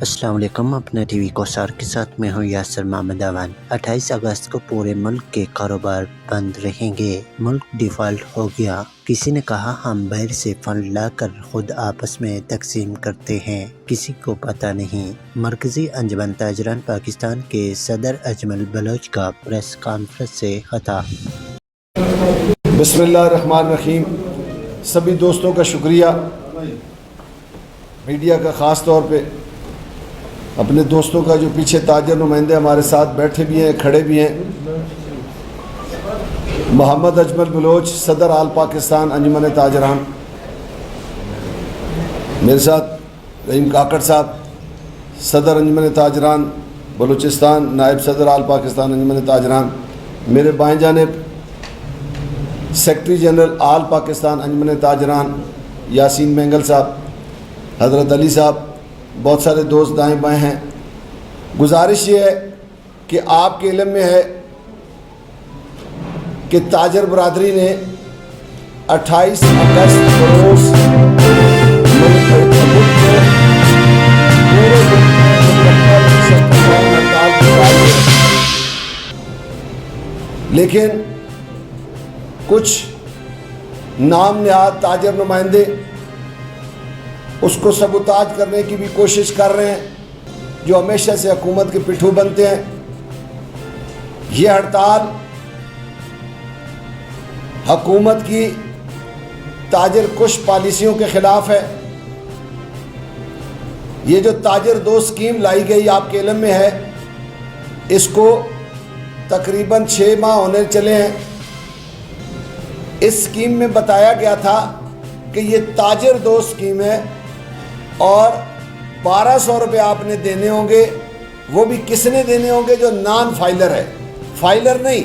السلام علیکم، اپنا ٹی وی کوثر کے ساتھ میں ہوں یاسر محمد اول۔ 28 اگست کو پورے ملک کے کاروبار بند رہیں گے۔ ملک ڈیفالٹ ہو گیا۔ کسی نے کہا ہم باہر سے فنڈ لا کر خود آپس میں تقسیم کرتے ہیں، کسی کو پتہ نہیں۔ مرکزی انجمن تاجران پاکستان کے صدر اجمل بلوچ کا پریس کانفرنس سے خطاب۔ بسم اللہ الرحمن الرحیم۔ سبھی دوستوں کا شکریہ، میڈیا کا خاص طور پہ اپنے دوستوں کا جو پیچھے تاجر نمائندے ہمارے ساتھ بیٹھے بھی ہیں، کھڑے بھی ہیں۔ محمد اجمل بلوچ، صدر آل پاکستان انجمن تاجران، میرے ساتھ رحیم کاکڑ صاحب، صدر انجمن تاجران بلوچستان، نائب صدر آل پاکستان انجمن تاجران، میرے بائیں جانب سیکرٹری جنرل آل پاکستان انجمن تاجران یاسین مینگل صاحب، حضرت علی صاحب، بہت سارے دوست دائیں بائیں ہیں۔ گزارش یہ ہے کہ آپ کے علم میں ہے کہ تاجر برادری نے 28 اگست کو روز لیکن کچھ نام نہاد تاجر نمائندے اس کو سبوتاج کرنے کی بھی کوشش کر رہے ہیں، جو ہمیشہ سے حکومت کے پٹھو بنتے ہیں۔ یہ ہڑتال حکومت کی تاجر کش پالیسیوں کے خلاف ہے۔ یہ جو تاجر دو اسکیم لائی گئی آپ کے علم میں ہے، اس کو تقریباً 6 ماہ ہونے چلے ہیں۔ اس اسکیم میں بتایا گیا تھا کہ یہ تاجر دو اسکیم ہے اور 1200 روپے آپ نے دینے ہوں گے۔ وہ بھی کس نے دینے ہوں گے؟ جو نان فائلر ہے، فائلر نہیں،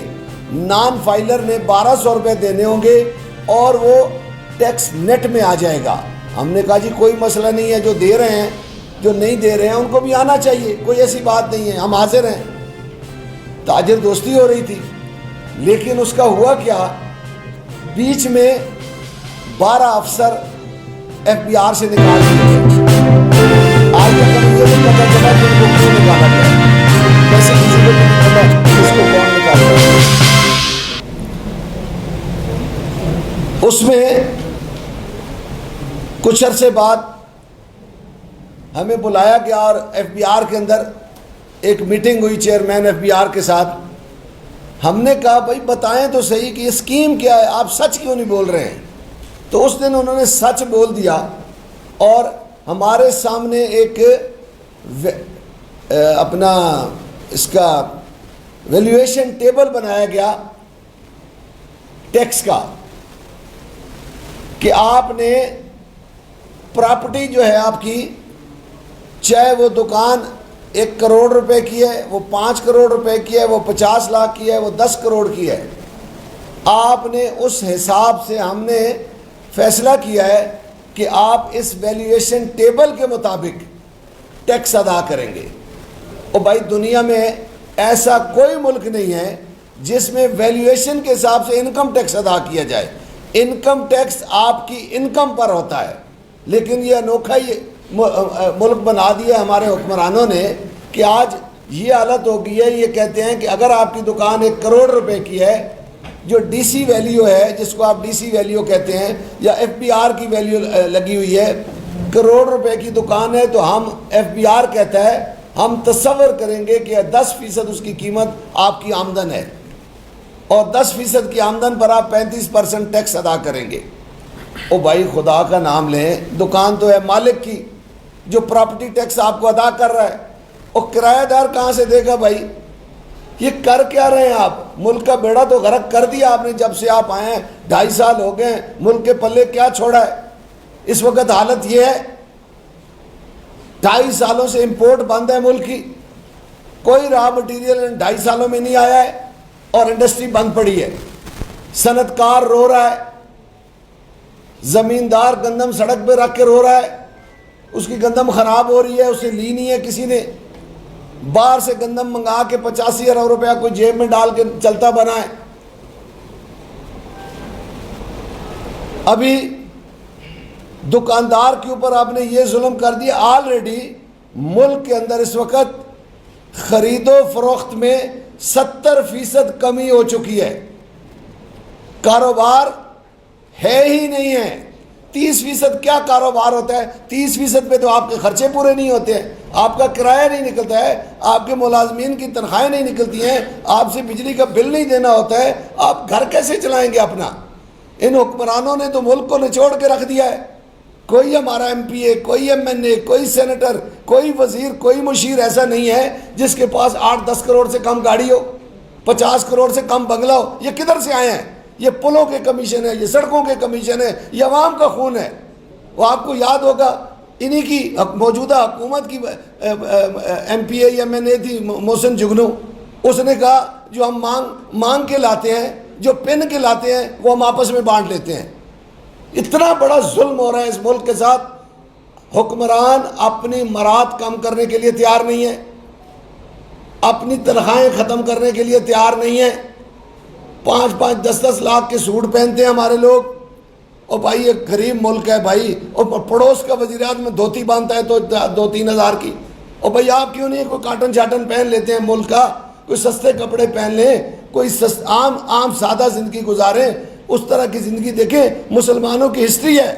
نان فائلر نے 1200 روپے دینے ہوں گے اور وہ ٹیکس نیٹ میں آ جائے گا۔ ہم نے کہا جی کوئی مسئلہ نہیں ہے، جو دے رہے ہیں، جو نہیں دے رہے ہیں ان کو بھی آنا چاہیے، کوئی ایسی بات نہیں ہے، ہم حاضر ہیں۔ تاجر دوستی ہو رہی تھی، لیکن اس کا ہوا کیا، بیچ میں 12 افسر FBR سے نکال دیے گئے۔ آج تک ہمیں یہ نہیں پتا چلا کہ ان کو کیوں نکالا گیا، ویسے کسی کو نہیں پتا اس کو کون نکالتا ہے۔ اس میں کچھ عرصے بعد ہمیں بلایا گیا اور FBR کے اندر ایک میٹنگ ہوئی چیئرمین FBR کے ساتھ۔ ہم نے کہا بھائی بتائیں تو صحیح کہ یہ اسکیم کیا ہے، آپ سچ کیوں نہیں بول رہے ہیں؟ تو اس دن انہوں نے سچ بول دیا اور ہمارے سامنے ایک اپنا اس کا ویلیویشن ٹیبل بنایا گیا ٹیکس کا، کہ آپ نے پراپرٹی جو ہے آپ کی، چاہے وہ دکان 1 کروڑ روپے کی ہے، وہ 5 کروڑ روپے کی ہے، وہ 50 لاکھ کی ہے، وہ 10 کروڑ کی ہے، آپ نے اس حساب سے ہم نے فیصلہ کیا ہے کہ آپ اس ویلیویشن ٹیبل کے مطابق ٹیکس ادا کریں گے۔ اور بھائی دنیا میں ایسا کوئی ملک نہیں ہے جس میں ویلیویشن کے حساب سے انکم ٹیکس ادا کیا جائے۔ انکم ٹیکس آپ کی انکم پر ہوتا ہے، لیکن یہ انوکھا ملک بنا دیا ہمارے حکمرانوں نے کہ آج یہ حالت ہو گئی ہے، یہ کہتے ہیں کہ اگر آپ کی دکان 1 کروڑ روپے کی ہے، جو ڈی سی ویلیو ہے، جس کو آپ ڈی سی ویلیو کہتے ہیں، یا FBR کی ویلیو لگی ہوئی ہے، کروڑ روپے کی دکان ہے تو ہم FBR کہتا ہے ہم تصور کریں گے کہ 10% اس کی قیمت آپ کی آمدن ہے اور 10% کی آمدن پر آپ 35% ٹیکس ادا کریں گے۔ او بھائی خدا کا نام لیں، دکان تو ہے مالک کی جو پراپرٹی ٹیکس آپ کو ادا کر رہا ہے، اور کرایہ دار کہاں سے دے گا بھائی؟ یہ کر کیا رہے ہیں آپ؟ ملک کا بیڑا تو غرق کر دیا آپ نے جب سے آپ آئے ہیں، 2.5 سال ہو گئے ہیں، ملک کے پلے کیا چھوڑا ہے؟ اس وقت حالت یہ ہے 2.5 سالوں سے امپورٹ بند ہے ملک کی، کوئی را مٹیریل 2.5 سالوں میں نہیں آیا ہے اور انڈسٹری بند پڑی ہے۔ صنعت کار رو رہا ہے، زمیندار گندم سڑک پہ رکھ کے رو رہا ہے، اس کی گندم خراب ہو رہی ہے، اسے لی نہیں ہے کسی نے، باہر سے گندم منگا کے 85 ارب روپیہ کوئی جیب میں ڈال کے چلتا بنا ہے۔ ابھی دکاندار کے اوپر آپ نے یہ ظلم کر دیا، آلریڈی ملک کے اندر اس وقت خرید و فروخت میں 70% کمی ہو چکی ہے، کاروبار ہے ہی نہیں ہے۔ 30% کیا کاروبار ہوتا ہے؟ 30% پہ تو آپ کے خرچے پورے نہیں ہوتے ہیں، آپ کا کرایہ نہیں نکلتا ہے، آپ کے ملازمین کی تنخواہیں نہیں نکلتی ہیں، آپ سے بجلی کا بل نہیں دینا ہوتا ہے، آپ گھر کیسے چلائیں گے اپنا؟ ان حکمرانوں نے تو ملک کو نچوڑ کے رکھ دیا ہے۔ کوئی ہمارا ایم پی اے، کوئی ایم این اے، کوئی سینیٹر، کوئی وزیر، کوئی مشیر ایسا نہیں ہے جس کے پاس 8-10 کروڑ سے کم گاڑی ہو، 50 کروڑ سے کم بنگلہ ہو۔ یہ کدھر سے آئے ہیں؟ یہ پلوں کے کمیشن ہے، یہ سڑکوں کے کمیشن ہے، یہ عوام کا خون ہے۔ وہ آپ کو یاد ہوگا انہی کی موجودہ حکومت کی M P A M N A تھی محسن جگنو، اس نے کہا جو ہم مانگ کے لاتے ہیں، جو پن کے لاتے ہیں وہ ہم آپس میں بانٹ لیتے ہیں۔ اتنا بڑا ظلم ہو رہا ہے اس ملک کے ساتھ، حکمران اپنی مراد کم کرنے کے لیے تیار نہیں ہے، اپنی تنخواہیں ختم کرنے کے لیے تیار نہیں ہے۔ 5-5 10-10 لاکھ کے سوٹ پہنتے ہیں ہمارے لوگ، اور بھائی یہ غریب ملک ہے بھائی، اور پڑوس کا وزیر اعظم میں دھوتی باندھتا ہے تو 2-3 ہزار کی، اور بھائی آپ کیوں نہیں کوئی کاٹن شاٹن پہن لیتے ہیں ملک کا، کوئی سستے کپڑے پہن لیں، کوئی عام سادہ زندگی گزاریں۔ اس طرح کی زندگی دیکھیں، مسلمانوں کی ہسٹری ہے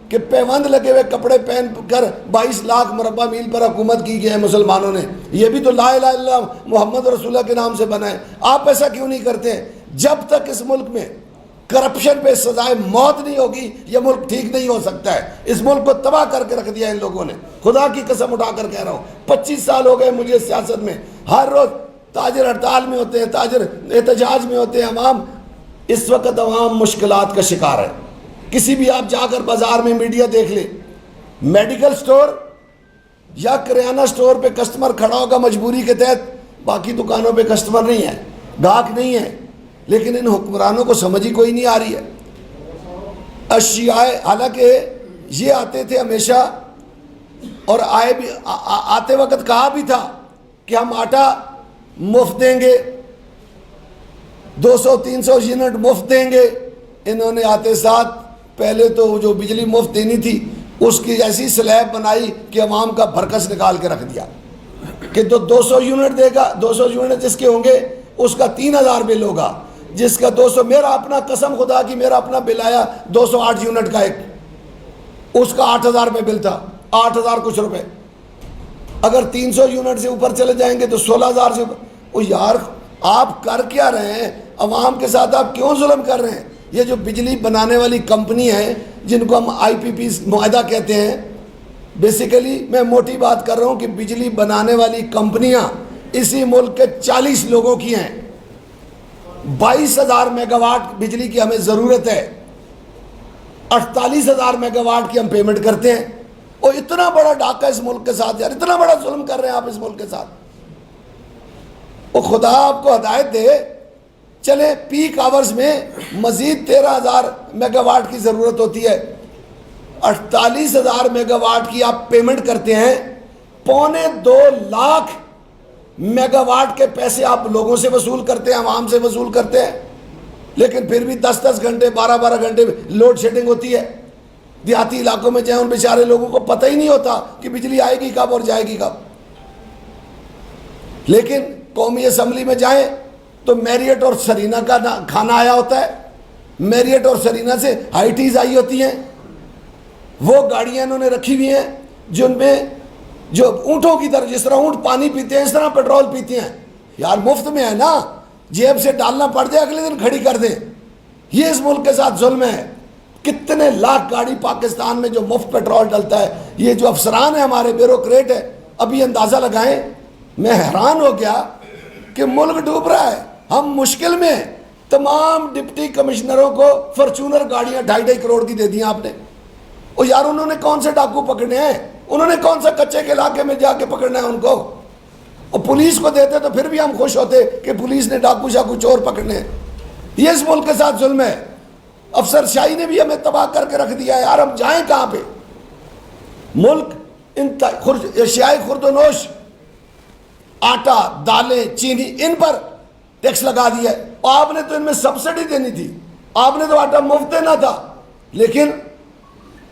کہ پیوند لگے ہوئے کپڑے پہن کر 22 لاکھ مربع میل پر حکومت کی گئی ہے مسلمانوں نے۔ یہ بھی تو لا الہ الا اللہ محمد رسول اللہ کے نام سے بنا ہے۔ آپ ایسا کیوں نہیں کرتے ہیں؟ جب تک اس ملک میں کرپشن پہ سزائے موت نہیں ہوگی یہ ملک ٹھیک نہیں ہو سکتا ہے۔ اس ملک کو تباہ کر کے رکھ دیا ان لوگوں نے، خدا کی قسم اٹھا کر کہہ رہا ہوں۔ 25 سال ہو گئے مجھے سیاست میں، ہر روز تاجر ہڑتال میں ہوتے ہیں، تاجر احتجاج میں ہوتے ہیں، عوام اس وقت عوام مشکلات کا شکار ہے۔ کسی بھی آپ جا کر بازار میں میڈیا دیکھ لیں، میڈیکل سٹور یا کریانہ سٹور پہ کسٹمر کھڑا ہوگا مجبوری کے تحت، باقی دکانوں پہ کسٹمر نہیں ہے، گاہک نہیں ہے، لیکن ان حکمرانوں کو سمجھ ہی کوئی نہیں آ رہی ہے۔ اشیاء، حالانکہ یہ آتے تھے ہمیشہ، اور آتے وقت کہا بھی تھا کہ ہم آٹا مفت دیں گے، 200-300 یونٹ مفت دیں گے۔ انہوں نے آتے ساتھ پہلے تو جو بجلی مفت دینی تھی اس کی ایسی سلیب بنائی کہ عوام کا بھرکس نکال کے رکھ دیا کہ تو 200 یونٹ دے گا، 200 یونٹ جس کے ہوں گے اس کا 3000 بل ہوگا، جس کا 200، میرا اپنا قسم خدا کی میرا اپنا بل آیا 208 یونٹ کا ایک، اس کا 8000 روپے بل تھا، 8000 کچھ روپے۔ اگر 300 یونٹ سے اوپر چلے جائیں گے تو 16000 سے اوپر۔ او یار آپ کر کیا رہے ہیں؟ عوام کے ساتھ آپ کیوں ظلم کر رہے ہیں؟ یہ جو بجلی بنانے والی کمپنی ہیں جن کو ہم آئی پی پی معاہدہ کہتے ہیں، بیسیکلی میں موٹی بات کر رہا ہوں کہ بجلی بنانے والی کمپنیاں اسی ملک کے 40 لوگوں کی ہیں۔ 22,000 میگا واٹ بجلی کی ہمیں ضرورت ہے، 48,000 میگا واٹ کی ہم پیمنٹ کرتے ہیں۔ اور اتنا بڑا ڈاکہ اس ملک کے ساتھ، یار اتنا بڑا ظلم کر رہے ہیں آپ اس ملک کے ساتھ۔ اور خدا آپ کو ہدایت دے، چلے پیک آورز میں مزید 13,000 میگا واٹ کی ضرورت ہوتی ہے، 48,000 میگا واٹ کی آپ پیمنٹ کرتے ہیں، 2.25 لاکھ میگا واٹ کے پیسے آپ لوگوں سے وصول کرتے ہیں، عوام سے وصول کرتے ہیں، لیکن پھر بھی 10-10 گھنٹے 12-12 گھنٹے لوڈ شیڈنگ ہوتی ہے۔ دیہاتی علاقوں میں جائیں ان بیچارے لوگوں کو پتہ ہی نہیں ہوتا کہ بجلی آئے گی کب اور جائے گی کب۔ لیکن قومی اسمبلی میں جائیں تو میریٹ اور سرینا کا کھانا آیا ہوتا ہے، میریٹ اور سرینا سے ہائی ٹیز آئی ہوتی ہیں، وہ گاڑیاں انہوں نے رکھی ہوئی ہیں جن میں جو اونٹوں کی طرح، جس طرح اونٹ پانی پیتے ہیں اس طرح پیٹرول پیتے ہیں۔ یار مفت میں ہے نا، جیب سے ڈالنا پڑ جائے اگلے دن کھڑی کر دیں۔ یہ اس ملک کے ساتھ ظلم ہے۔ کتنے لاکھ گاڑی پاکستان میں جو مفت پیٹرول ڈلتا ہے، یہ جو افسران ہیں ہمارے بیوروکریٹ ہے، ابھی اندازہ لگائیں۔ میں حیران ہو گیا کہ ملک ڈوب رہا ہے، ہم مشکل میں ہیں۔ تمام ڈپٹی کمشنروں کو فارچونر گاڑیاں 2.5 کروڑ کی دے دیں آپ نے۔ اور یار انہوں نے کون سے ڈاکو پکڑنے ہیں؟ انہوں نے کون سا کچے کے علاقے میں جا کے پکڑنا ہے ان کو؟ اور پولیس کو دیتے تو پھر بھی ہم خوش ہوتے کہ پولیس نے ڈاکو شاکو چور پکڑنے ہیں۔ یہ اس ملک کے ساتھ ظلم ہے۔ افسر شاہی نے بھی ہمیں تباہ کر کے رکھ دیا ہے۔ یار ہم جائیں کہاں پہ؟ ملک اشیاء خرد و نوش، آٹا، دالیں، چینی، ان پر ٹیکس لگا دیا ہے۔ اور آپ نے تو ان میں سبسڈی دینی تھی، آپ نے تو آٹا مفت دینا تھا، لیکن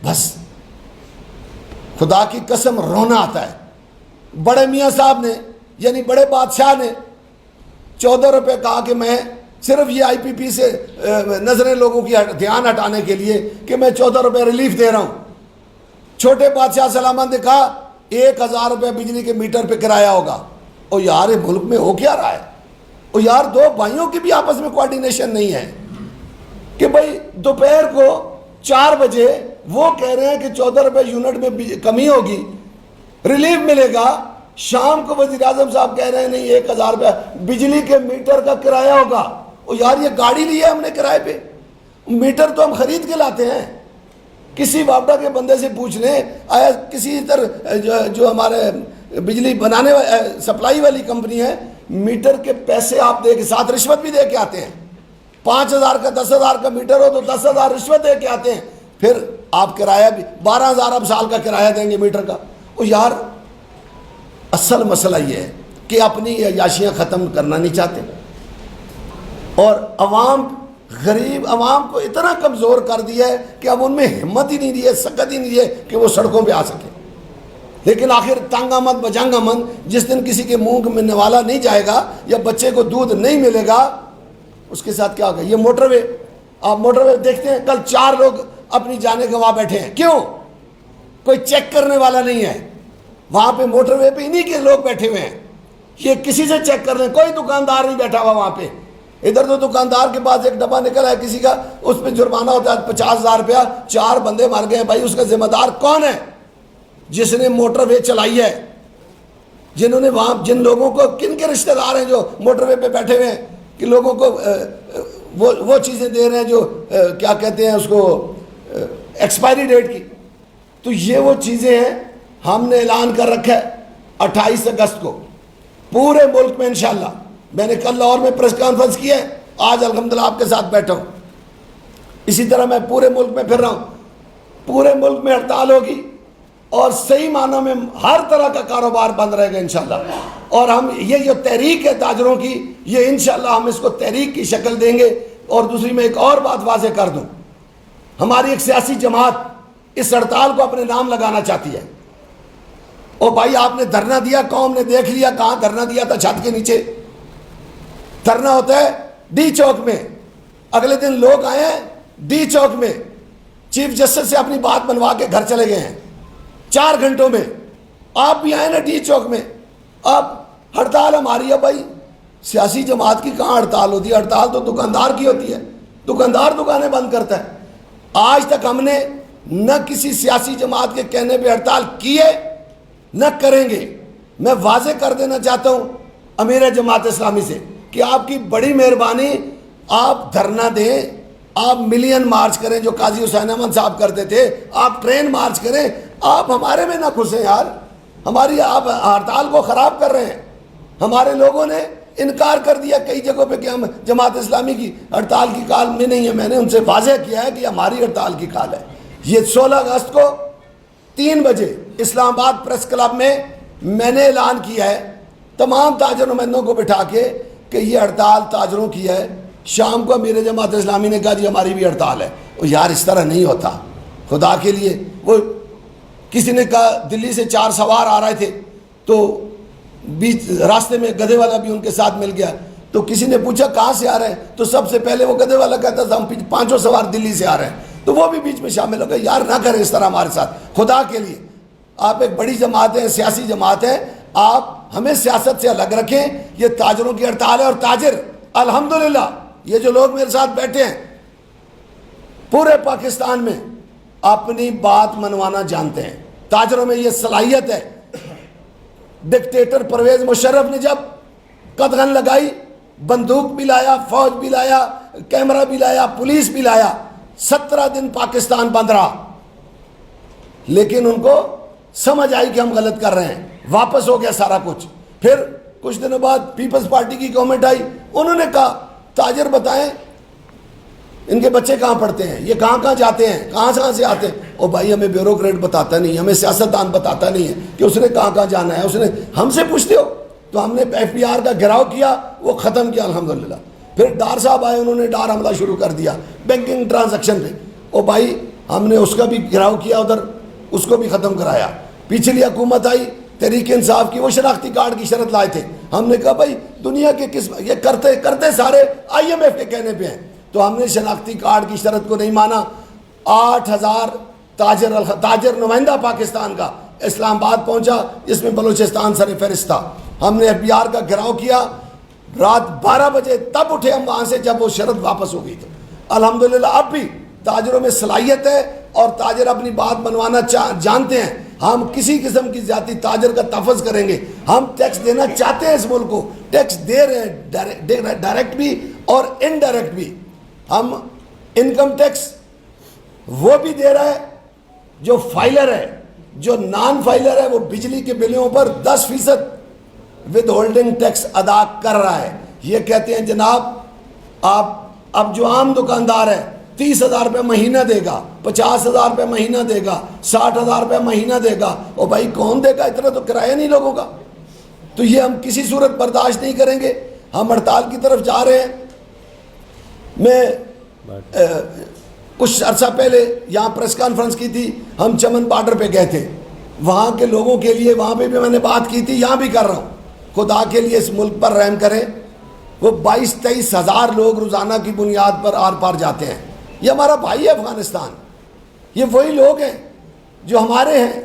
بس خدا کی قسم رونا آتا ہے بڑے میاں صاحب نے یعنی بڑے بادشاہ نے 14 روپے کہا کہ میں صرف یہ آئی پی پی سے نظریں لوگوں کی دھیان ہٹانے کے لیے کہ میں 14 روپے ریلیف دے رہا ہوں. چھوٹے بادشاہ سلامت نے کہا 1000 روپے بجلی کے میٹر پہ کرایہ ہوگا. اور یار ملک میں ہو کیا رہا ہے؟ اور یار دو بھائیوں کی بھی آپس میں کوارڈینیشن نہیں ہے کہ بھائی دوپہر کو 4 بجے وہ کہہ رہے ہیں کہ 14 روپے یونٹ میں کمی ہوگی، ریلیف ملے گا. شام کو وزیر اعظم صاحب کہہ رہے ہیں نہیں 1000 روپے بجلی کے میٹر کا کرایہ ہوگا. اور یار یہ گاڑی لی ہے ہم نے کرائے پہ، میٹر تو ہم خرید کے لاتے ہیں. کسی وابڈا کے بندے سے پوچھ لیں آیا کسی جو ہمارے بجلی بنانے سپلائی والی کمپنی ہے میٹر کے پیسے آپ دے کے ساتھ رشوت بھی دے کے آتے ہیں. 5000 کا 10,000 کا میٹر ہو تو 10,000 رشوت دے کے آتے ہیں. پھر آپ کرایہ بھی 12,000 اب سال کا کرایہ دیں گے میٹر کا. اور یار اصل مسئلہ یہ ہے کہ اپنی عیاشیاں ختم کرنا نہیں چاہتے اور عوام غریب عوام کو اتنا کمزور کر دیا ہے کہ اب ان میں ہمت ہی نہیں دی ہے، سکت ہی نہیں دی ہے کہ وہ سڑکوں پہ آ سکے. لیکن آخر تنگ آمد بجنگ آمد جس دن کسی کے منہ میں نوالا نہیں جائے گا یا بچے کو دودھ نہیں ملے گا اس کے ساتھ کیا ہوگا. یہ موٹر وے، آپ موٹر وے دیکھتے ہیں کل 4 لوگ اپنی جانیں گنوا بیٹھے ہیں. کیوں؟ کوئی چیک کرنے والا نہیں ہے. وہاں پہ موٹر وے پہ انہی کے لوگ بیٹھے ہوئے ہیں. یہ کسی سے چیک کر لیں، کوئی دکاندار نہیں بیٹھا ہوا وہاں پہ. ادھر تو دکاندار کے پاس ایک ڈبہ نکلا ہے کسی کا، اس پہ جرمانہ ہوتا ہے 50,000 روپیہ. 4 بندے مر گئے. بھائی اس کا ذمہ دار کون ہے؟ جس نے موٹر وے چلائی ہے، جنہوں نے وہاں جن لوگوں کو کن کے رشتہ دار ہیں جو موٹر وے پہ بیٹھے ہوئے ہیں کہ لوگوں کو وہ چیزیں دے رہے ہیں جو کیا کہتے ہیں اس کو ایکسپائری ڈیٹ کی. تو یہ وہ چیزیں ہیں. ہم نے اعلان کر رکھا ہے 28 اگست کو پورے ملک میں انشاءاللہ. میں نے کل لاہور میں پریس کانفرنس کی ہے، آج الحمدللہ آپ کے ساتھ بیٹھا ہوں. اسی طرح میں پورے ملک میں پھر رہا ہوں. پورے ملک میں ہڑتال ہوگی اور صحیح معنوں میں ہر طرح کا کاروبار بند رہے گا انشاءاللہ. اور ہم یہ جو تحریک ہے تاجروں کی، یہ انشاءاللہ ہم اس کو تحریک کی شکل دیں گے. اور دوسری میں ایک اور بات واضح کر دوں، ہماری ایک سیاسی جماعت اس ہڑتال کو اپنے نام لگانا چاہتی ہے. اور بھائی آپ نے دھرنا دیا، قوم نے دیکھ لیا کہاں دھرنا دیا تھا، چھت کے نیچے دھرنا ہوتا ہے ڈی چوک میں. اگلے دن لوگ آئے ہیں ڈی چوک میں، چیف جسٹس سے اپنی بات بنوا کے گھر چلے گئے ہیں 4 گھنٹوں میں. آپ بھی آئے نا ڈی چوک میں. اب ہڑتال ہماری ہے بھائی، سیاسی جماعت کی کہاں ہڑتال ہوتی ہے؟ ہڑتال تو دکاندار کی ہوتی ہے، دکاندار دکانیں بند کرتا ہے. آج تک ہم نے نہ کسی سیاسی جماعت کے کہنے پہ ہڑتال کی ہے نہ کریں گے. میں واضح کر دینا چاہتا ہوں امیر جماعت اسلامی سے کہ آپ کی بڑی مہربانی، آپ دھرنا دیں، آپ ملین مارچ کریں جو قاضی حسین احمد صاحب کرتے تھے، آپ ٹرین مارچ کریں، آپ ہمارے میں نہ گھسیں یار. ہماری آپ ہڑتال کو خراب کر رہے ہیں. ہمارے لوگوں نے انکار کر دیا کئی جگہوں پہ کہ ہم جماعت اسلامی کی ہڑتال کی کال میں نہیں ہے. میں نے ان سے واضح کیا ہے کہ ہماری ہڑتال کی کال ہے. یہ 16 اگست کو 3 بجے اسلام آباد پریس کلب میں نے اعلان کیا ہے تمام تاجر نمائندوں کو بٹھا کے کہ یہ ہڑتال تاجروں کی ہے. شام کو امیر جماعت اسلامی نے کہا جی ہماری بھی ہڑتال ہے. اور یار اس طرح نہیں ہوتا خدا کے لیے. وہ کسی نے کہا دلی سے 4 سوار آ رہے تھے تو بیچ راستے میں گدھے والا بھی ان کے ساتھ مل گیا. تو کسی نے پوچھا کہاں سے آ رہے ہیں؟ تو سب سے پہلے وہ گدھے والا کہتا تھا ہم 5 سوار دلی سے آ رہے ہیں. تو وہ بھی بیچ میں شامل ہو گئے. یار نہ کریں اس طرح ہمارے ساتھ خدا کے لیے. آپ ایک بڑی جماعت ہیں، سیاسی جماعت ہے، آپ ہمیں سیاست سے الگ رکھیں. یہ تاجروں کی ہڑتال ہے. اور تاجر الحمدللہ یہ جو لوگ میرے ساتھ بیٹھے ہیں پورے پاکستان میں اپنی بات منوانا جانتے ہیں. تاجروں میں یہ صلاحیت ہے. ڈکٹیٹر پرویز مشرف نے جب قدغن لگائی، بندوق بھی لایا، فوج بھی لایا، کیمرہ بھی لایا، پولیس بھی لایا، 17 دن پاکستان بند رہا. لیکن ان کو سمجھ آئی کہ ہم غلط کر رہے ہیں، واپس ہو گیا سارا کچھ. پھر کچھ دنوں بعد پیپلز پارٹی کی گورنمنٹ آئی. انہوں نے کہا تاجر بتائیں ان کے بچے کہاں پڑھتے ہیں، یہ کہاں کہاں جاتے ہیں، کہاں سے آتے ہیں. اور بھائی ہمیں بیوروکریٹ بتاتا نہیں، ہمیں سیاستدان بتاتا نہیں ہے کہ اس نے کہاں جانا ہے. اس نے ہم سے پوچھتے ہو. تو ہم نے FBR کا گھراؤ کیا، وہ ختم کیا الحمدللہ. پھر ڈار صاحب آئے، انہوں نے ڈار حملہ شروع کر دیا بینکنگ ٹرانزیکشن پہ. اور بھائی ہم نے اس کا بھی گھراؤ کیا ادھر، اس کو بھی ختم کرایا. پچھلی حکومت آئی تحریک انصاف کی وہ شناختی کارڈ کی شرط لائے تھے. ہم نے کہا بھائی دنیا کے یہ کرتے سارے IMF کے کہنے پہ ہیں, تو ہم نے شناختی کارڈ کی شرط کو نہیں مانا. 8,000 تاجر نمائندہ پاکستان کا اسلام آباد پہنچا, جس میں بلوچستان سر فہرست تھا. ہم نے FBR کا گھراؤ کیا, رات 12 بجے تب اٹھے ہم وہاں سے جب وہ شرط واپس ہو گئی تھی. الحمدللہ اب بھی تاجروں میں صلاحیت ہے اور تاجر اپنی بات منوانا جانتے ہیں. ہم کسی قسم کی ذاتی تاجر کا تحفظ کریں گے. ہم ٹیکس دینا چاہتے ہیں اس ملک کو, ٹیکس دے رہے ہیں ڈائریکٹ بھی اور انڈائریکٹ بھی. ہم انکم ٹیکس وہ بھی دے رہا ہے جو فائلر ہے, جو نان فائلر ہے وہ بجلی کے بلوں پر 10% ود ہولڈنگ ٹیکس ادا کر رہا ہے. یہ کہتے ہیں جناب آپ اب جو عام دکاندار ہے 30,000 روپے مہینہ دے گا, 50,000 روپے مہینہ دے گا, 60,000 روپے مہینہ دے گا, اور بھائی کون دے گا, اتنا تو کرایہ نہیں لوگوں کا. تو یہ ہم کسی صورت برداشت نہیں کریں گے. ہم ہڑتال کی طرف جا رہے ہیں. میں کچھ عرصہ پہلے یہاں پریس کانفرنس کی تھی, ہم چمن بارڈر پہ گئے تھے. وہاں کے لوگوں کے لیے وہاں پہ بھی میں نے بات کی تھی, یہاں بھی کر رہا ہوں. خدا کے لیے اس ملک پر رحم کریں. وہ 22-23 ہزار لوگ روزانہ کی بنیاد پر آر پار جاتے ہیں. یہ ہمارا بھائی ہے افغانستان. یہ وہی لوگ ہیں جو ہمارے ہیں.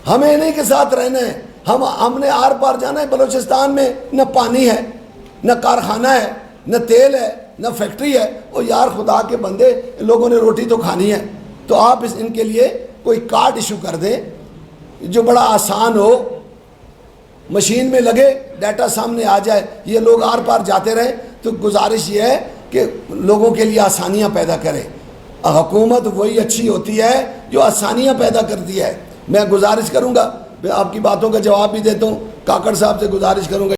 ہمیں انہیں کے ساتھ رہنا ہے. ہم نے آر پار جانا ہے. بلوچستان میں نہ پانی ہے, نہ کارخانہ ہے, نہ تیل ہے, نہ فیکٹری ہے. اور یار خدا کے بندے, لوگوں نے روٹی تو کھانی ہے. تو آپ ان کے لیے کوئی کارڈ ایشو کر دیں جو بڑا آسان ہو, مشین میں لگے, ڈیٹا سامنے آ جائے, یہ لوگ آر پار جاتے رہیں. تو گزارش یہ ہے کہ لوگوں کے لیے آسانیاں پیدا کریں. حکومت وہی اچھی ہوتی ہے جو آسانیاں پیدا کرتی ہے. میں گزارش کروں گا, میں آپ کی باتوں کا جواب بھی دیتا ہوں, کاکڑ صاحب سے گزارش کروں گا